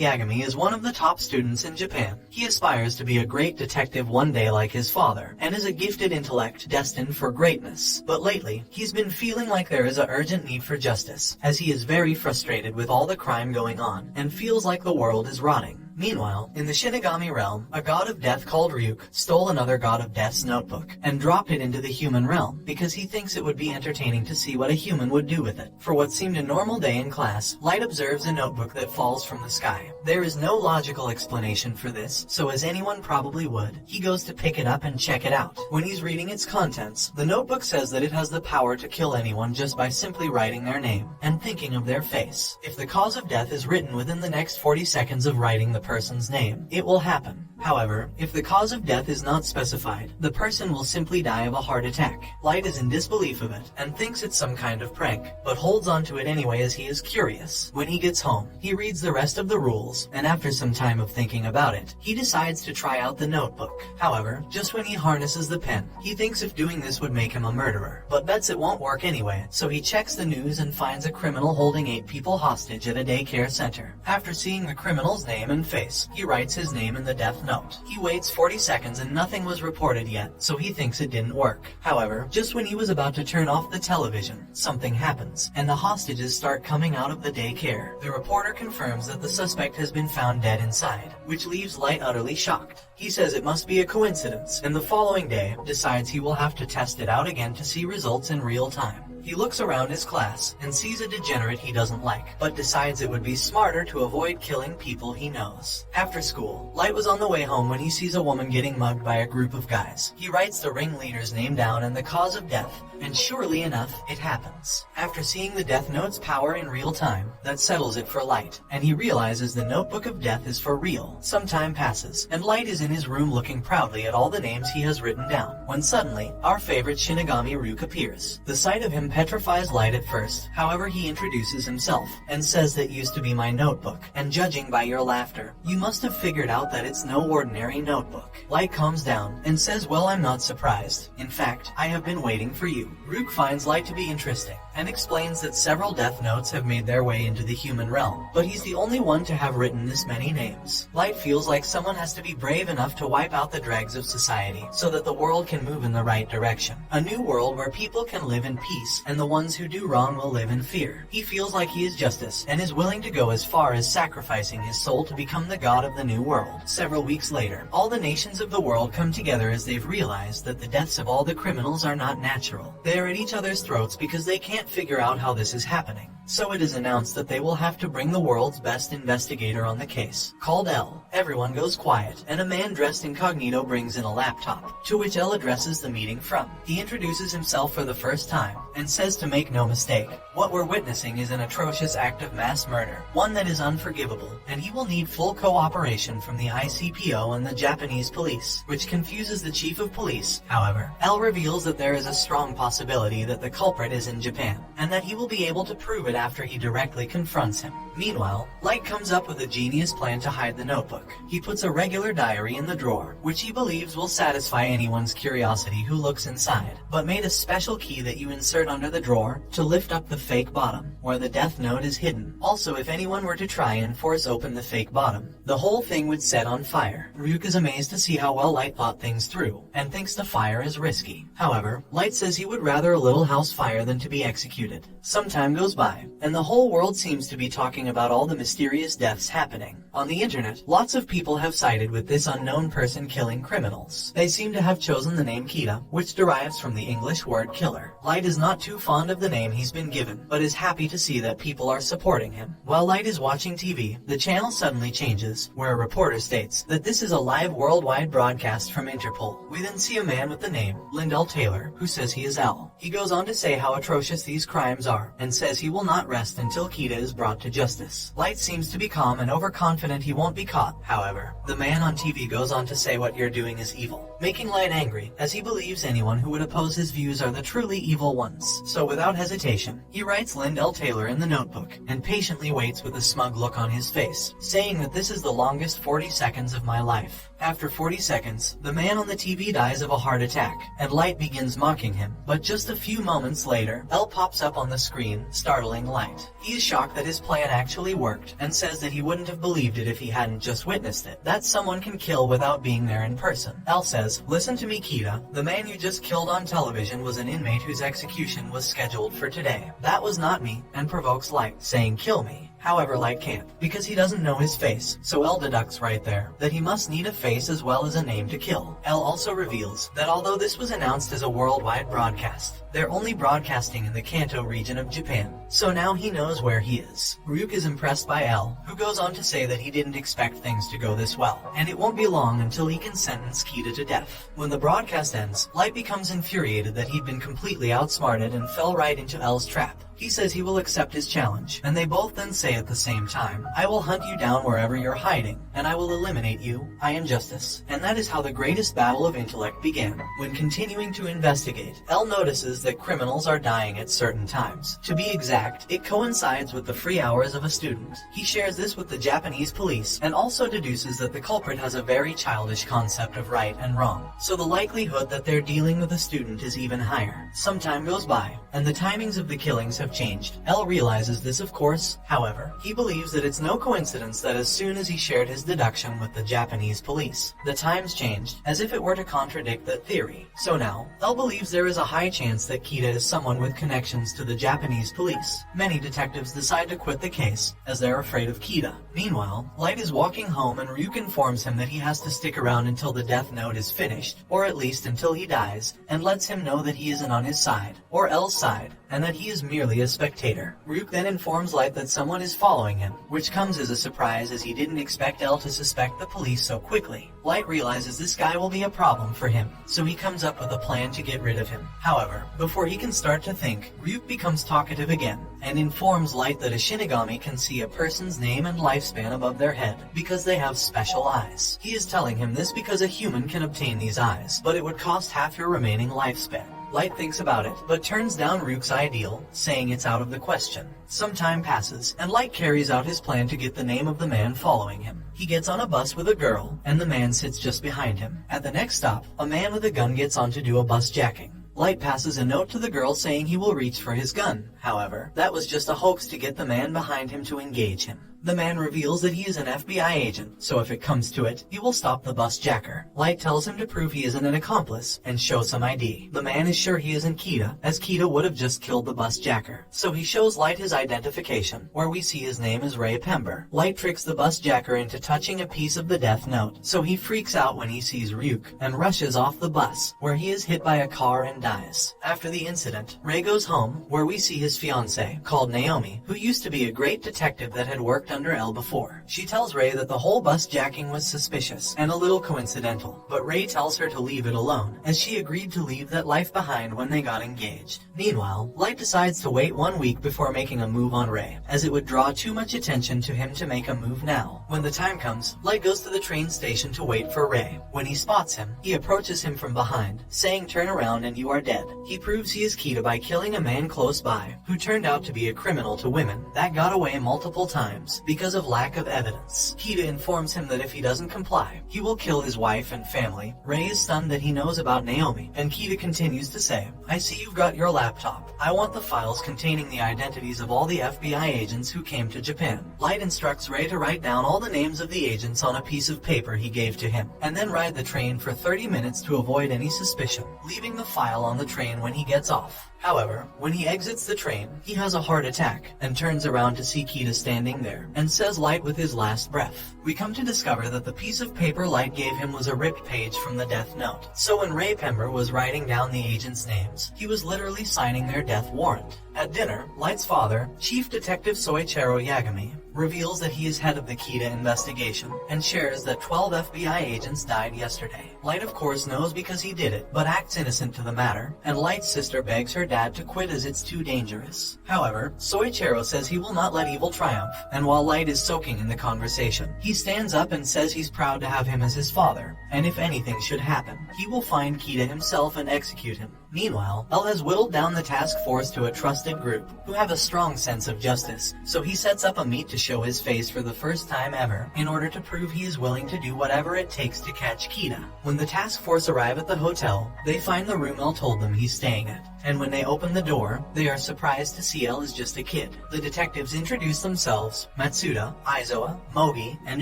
Yagami is one of the top students in Japan. He aspires to be a great detective one day like his father, and is a gifted intellect destined for greatness. But lately, he's been feeling like there is an urgent need for justice, as he is very frustrated with all the crime going on, and feels like the world is rotting. Meanwhile, in the shinigami realm, a god of death called Ryuk stole another god of death's notebook and dropped it into the human realm because he thinks it would be entertaining to see what a human would do with it. For what seemed a normal day in class, Light observes a notebook that falls from the sky. There is no logical explanation for this, so as anyone probably would, he goes to pick it up and check it out. When he's reading its contents, the notebook says that it has the power to kill anyone just by simply writing their name and thinking of their face. If the cause of death is written within the next 40 seconds of writing the person's name, it will happen. However, if the cause of death is not specified, the person will simply die of a heart attack. Light is in disbelief of it, and thinks it's some kind of prank, but holds on to it anyway as he is curious. When he gets home, he reads the rest of the rules, and after some time of thinking about it, he decides to try out the notebook. However, just when he harnesses the pen, he thinks if doing this would make him a murderer, but bets it won't work anyway, so he checks the news and finds a criminal holding 8 people hostage at a daycare center. After seeing the criminal's name and face, he writes his name in the death note. He waits 40 seconds and nothing was reported yet, so he thinks it didn't work. However, just when he was about to turn off the television, something happens, and the hostages start coming out of the daycare. The reporter confirms that the suspect has been found dead inside, which leaves Light utterly shocked. He says it must be a coincidence, and the following day, decides he will have to test it out again to see results in real time. He looks around his class and sees a degenerate he doesn't like, but decides it would be smarter to avoid killing people he knows. After school, Light was on the way home when he sees a woman getting mugged by a group of guys. He writes the ringleader's name down and the cause of death, and surely enough, it happens. After seeing the death note's power in real time, that settles it for Light, and he realizes the notebook of death is for real. Some time passes, and Light is in his room looking proudly at all the names he has written down, when suddenly, our favorite shinigami Ryuk appears. The sight of him petrifies Light at first, however he introduces himself, and says that used to be my notebook, and judging by your laughter, you must have figured out that it's no ordinary notebook. Light calms down, and says well I'm not surprised. In fact, I have been waiting for you. Ryuk finds Light to be interesting, and explains that several death notes have made their way into the human realm, but he's the only one to have written this many names. Light feels like someone has to be brave enough to wipe out the dregs of society, so that the world can move in the right direction. A new world where people can live in peace, and the ones who do wrong will live in fear. He feels like he is justice, and is willing to go as far as sacrificing his soul to become the god of the new world. Several weeks later, all the nations of the world come together as they've realized that the deaths of all the criminals are not natural. They are at each other's throats because they can't figure out how this is happening. So it is announced that they will have to bring the world's best investigator on the case, called L. Everyone goes quiet, and a man dressed incognito brings in a laptop, to which L addresses the meeting from. He introduces himself for the first time, and says to make no mistake, what we're witnessing is an atrocious act of mass murder, one that is unforgivable, and he will need full cooperation from the ICPO and the Japanese police, which confuses the chief of police. However, L reveals that there is a strong possibility that the culprit is in Japan, and that he will be able to prove it after he directly confronts him. Meanwhile, Light comes up with a genius plan to hide the notebook. He puts a regular diary in the drawer, which he believes will satisfy anyone's curiosity who looks inside, but made a special key that you insert under the drawer to lift up the fake bottom, where the death note is hidden. Also, if anyone were to try and force open the fake bottom, the whole thing would set on fire. Ryuk is amazed to see how well Light thought things through, and thinks the fire is risky. However, Light says he would rather a little house fire than to be executed. Some time goes by, and the whole world seems to be talking about all the mysterious deaths happening. On the internet, lots of people have sided with this unknown person killing criminals. They seem to have chosen the name Kita, which derives from the English word killer. Light is not too fond of the name he's been given, but is happy to see that people are supporting him. While Light is watching TV, the channel suddenly changes, where a reporter states that this is a live worldwide broadcast from Interpol. We then see a man with the name Lyndall Taylor, who says he is Al. He goes on to say how atrocious these crimes are, and says he will not rest until Kita is brought to justice. Light seems to be calm and overconfident he won't be caught. However, the man on TV goes on to say what you're doing is evil, making Light angry, as he believes anyone who would oppose his views are the truly evil ones. So without hesitation, he writes Lyndall Taylor in the notebook, and patiently waits with a smug look on his face, saying that this is the longest 40 seconds of my life. After 40 seconds, the man on the TV dies of a heart attack, and Light begins mocking him. But just a few moments later, L pops up on the screen, startling questioning Light. He is shocked that his plan actually worked, and says that he wouldn't have believed it if he hadn't just witnessed it. That someone can kill without being there in person. L says, "Listen to me, Kita. The man you just killed on television was an inmate whose execution was scheduled for today. That was not me," and provokes Light, saying, "Kill me." However, Light can't, because he doesn't know his face, so L deducts right there that he must need a face as well as a name to kill. L also reveals that although this was announced as a worldwide broadcast, they're only broadcasting in the Kanto region of Japan, so now he knows where he is. Ryuk is impressed by L, who goes on to say that he didn't expect things to go this well, and it won't be long until he can sentence Kita to death. When the broadcast ends, Light becomes infuriated that he'd been completely outsmarted and fell right into L's trap. He says he will accept his challenge, and they both then say at the same time, "I will hunt you down wherever you're hiding, and I will eliminate you. I am justice." And that is how the greatest battle of intellect began. When continuing to investigate, L notices that criminals are dying at certain times. To be exact, it coincides with the free hours of a student. He shares this with the Japanese police, and also deduces that the culprit has a very childish concept of right and wrong, so the likelihood that they're dealing with a student is even higher. Some time goes by, and the timings of the killings have changed. L realizes this, of course. However, he believes that it's no coincidence that as soon as he shared his deduction with the Japanese police, the times changed, as if it were to contradict that theory. So now, L believes there is a high chance that Kita is someone with connections to the Japanese police. Many detectives decide to quit the case, as they're afraid of Kita. Meanwhile, Light is walking home and Ryuk informs him that he has to stick around until the death note is finished, or at least until he dies, and lets him know that he isn't on his side, or L's side, and that he is merely a spectator. Ryuk then informs Light that someone is following him, which comes as a surprise as he didn't expect L to suspect the police so quickly. Light realizes this guy will be a problem for him, so he comes up with a plan to get rid of him. However, before he can start to think, Ryuk becomes talkative again, and informs Light that a shinigami can see a person's name and lifespan above their head, because they have special eyes. He is telling him this because a human can obtain these eyes, but it would cost half your remaining lifespan. Light thinks about it, but turns down Ryuk's ideal, saying it's out of the question. Some time passes, and Light carries out his plan to get the name of the man following him. He gets on a bus with a girl, and the man sits just behind him. At the next stop, a man with a gun gets on to do a bus jacking. Light passes a note to the girl saying he will reach for his gun. However, that was just a hoax to get the man behind him to engage him. The man reveals that he is an FBI agent, so if it comes to it, he will stop the bus jacker. Light tells him to prove he isn't an accomplice, and show some ID. The man is sure he isn't Kita, as Kita would have just killed the bus jacker. So he shows Light his identification, where we see his name is Ray Pember. Light tricks the bus jacker into touching a piece of the death note, so he freaks out when he sees Ryuk, and rushes off the bus, where he is hit by a car and dies. After the incident, Ray goes home, where we see his fiancée, called Naomi, who used to be a great detective that had worked under L before. She tells Ray that the whole bus jacking was suspicious and a little coincidental, but Ray tells her to leave it alone, as she agreed to leave that life behind when they got engaged. Meanwhile, Light decides to wait 1 week before making a move on Ray, as it would draw too much attention to him to make a move now. When the time comes, Light goes to the train station to wait for Ray. When he spots him, he approaches him from behind, saying, "Turn around and you are dead." He proves he is Kita by killing a man close by, who turned out to be a criminal to women that got away multiple times because of lack of evidence. Kita informs him that if he doesn't comply, he will kill his wife and family. Ray is stunned that he knows about Naomi, and Kita continues to say, "I see you've got your laptop. I want the files containing the identities of all the FBI agents who came to Japan." Light instructs Ray to write down all the names of the agents on a piece of paper he gave to him, and then ride the train for 30 minutes to avoid any suspicion, leaving the file on the train when he gets off. However, when he exits the train, he has a heart attack and turns around to see Kita standing there and says Light with his last breath. We come to discover that the piece of paper Light gave him was a ripped page from the death note. So when Ray Pember was writing down the agents' names, he was literally signing their death warrant. At dinner, Light's father, Chief Detective Soichiro Yagami, reveals that he is head of the Kita investigation and shares that 12 FBI agents died yesterday. Light of course knows because he did it, but acts innocent to the matter, and Light's sister begs her dad to quit as it's too dangerous. However, Soichiro says he will not let evil triumph, and while Light is soaking in the conversation, he stands up and says he's proud to have him as his father, and if anything should happen, he will find Kita himself and execute him. Meanwhile, L has whittled down the task force to a trusted group, who have a strong sense of justice, so he sets up a meet to show his face for the first time ever in order to prove he is willing to do whatever it takes to catch Kita. When the task force arrive at the hotel, they find the room El told them he's staying at. And when they open the door, they are surprised to see El is just a kid. The detectives introduce themselves, Matsuda, Aizawa, Mogi, and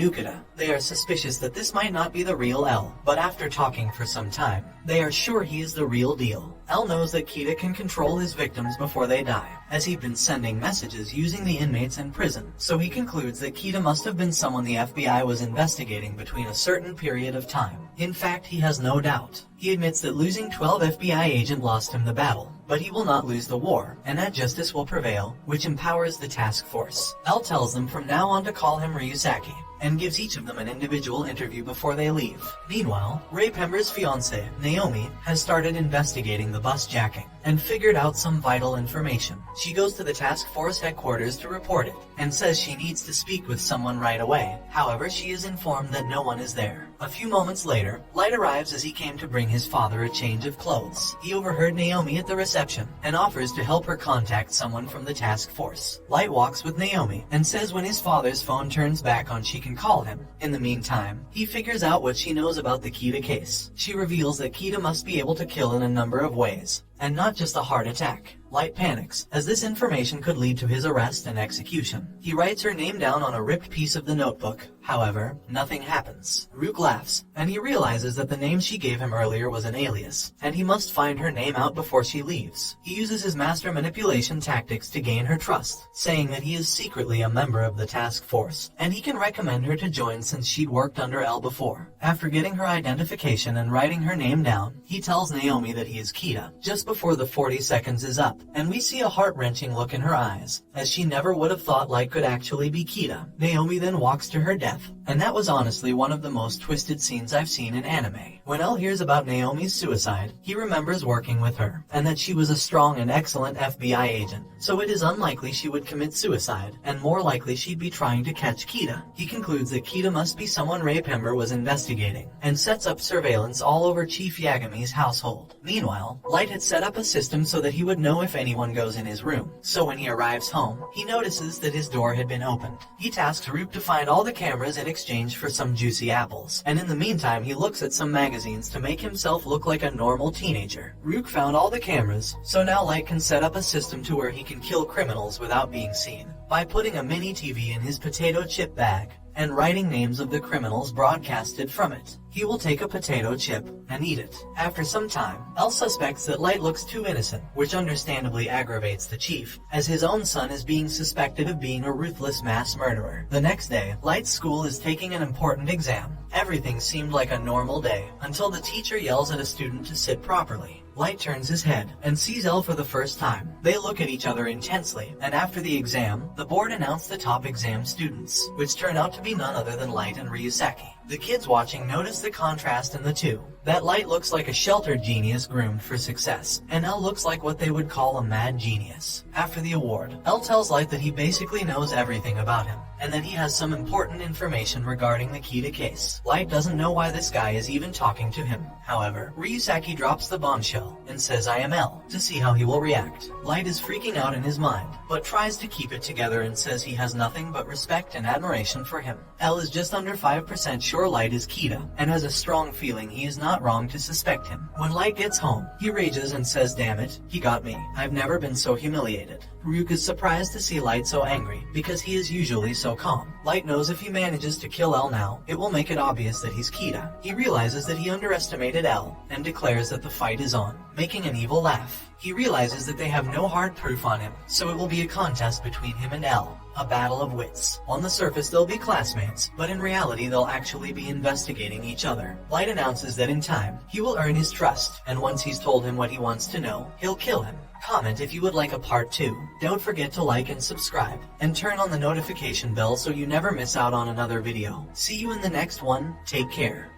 Ukeda. They are suspicious that this might not be the real El, but after talking for some time, they are sure he is the real deal. El knows that Kita can control his victims before they die, as he'd been sending messages using the inmates in prison, so he concludes that Kita must have been someone the FBI was investigating between a certain period of time. In fact, he has no doubt. He admits that losing 12 FBI agents lost him the battle, but he will not lose the war, and that justice will prevail, which empowers the task force. El tells them from now on to call him Ryusaki, and gives each of them an individual interview before they leave. Meanwhile, Ray Pember's fiancée, Naomi, has started investigating the bus jacking, and figured out some vital information. She goes to the task force headquarters to report it, and says she needs to speak with someone right away. However, she is informed that no one is there. A few moments later, Light arrives as he came to bring his father a change of clothes. He overheard Naomi at the reception, and offers to help her contact someone from the task force. Light walks with Naomi, and says when his father's phone turns back on she can call him. In the meantime, he figures out what she knows about the Kita case. She reveals that Kita must be able to kill in a number of ways, and not just a heart attack. Light panics, as this information could lead to his arrest and execution. He writes her name down on a ripped piece of the notebook. However, nothing happens. Ryuk laughs, and he realizes that the name she gave him earlier was an alias, and he must find her name out before she leaves. He uses his master manipulation tactics to gain her trust, saying that he is secretly a member of the task force, and he can recommend her to join since she'd worked under El before. After getting her identification and writing her name down, he tells Naomi that he is Kita, just before the 40 seconds is up, and we see a heart-wrenching look in her eyes, as she never would have thought Light could actually be Kita. Naomi then walks to her death, and that was honestly one of the most twisted scenes I've seen in anime. When El hears about Naomi's suicide, he remembers working with her, and that she was a strong and excellent FBI agent, so it is unlikely she would commit suicide, and more likely she'd be trying to catch Kita. He concludes that Kita must be someone Ray Pember was investigating, and sets up surveillance all over Chief Yagami's household. Meanwhile, Light had set up a system so that he would know if anyone goes in his room, so when he arrives home, he notices that his door had been opened. He tasks Ryuk to find all the cameras in exchange for some juicy apples, and in the meantime he looks at some magazines to make himself look like a normal teenager. Ryuk found all the cameras, so now Light can set up a system to where he can kill criminals without being seen, by putting a mini TV in his potato chip bag, and writing names of the criminals broadcasted from it. He will take a potato chip and eat it. After some time, El suspects that Light looks too innocent, which understandably aggravates the chief, as his own son is being suspected of being a ruthless mass murderer. The next day, Light's school is taking an important exam. Everything seemed like a normal day, until the teacher yells at a student to sit properly. Light turns his head and sees El for the first time. They look at each other intensely, and after the exam, the board announced the top exam students, which turn out to be none other than Light and Ryusaki. The kids watching notice the contrast in the two. That Light looks like a sheltered genius groomed for success, and El looks like what they would call a mad genius. After the award, El tells Light that he basically knows everything about him, and that he has some important information regarding the Kita case. Light doesn't know why this guy is even talking to him. However, Ryusaki drops the bombshell and says I am El, to see how he will react. Light is freaking out in his mind, but tries to keep it together and says he has nothing but respect and admiration for him. El is just under 5% sure Light is Kita, and has a strong feeling he is not wrong to suspect him. When Light gets home, he rages and says, "Damn it, he got me. I've never been so humiliated." Ryuk is surprised to see Light so angry, because he is usually so calm. Light knows if he manages to kill El now, it will make it obvious that he's Kita. He realizes that he underestimated El, and declares that the fight is on, making an evil laugh. He realizes that they have no hard proof on him, so it will be a contest between him and El. A battle of wits. On the surface they'll be classmates, but in reality they'll actually be investigating each other. Light announces that in time, he will earn his trust, and once he's told him what he wants to know, he'll kill him. Comment if you would like a part 2. Don't forget to like and subscribe, and turn on the notification bell so you never miss out on another video. See you in the next one, take care.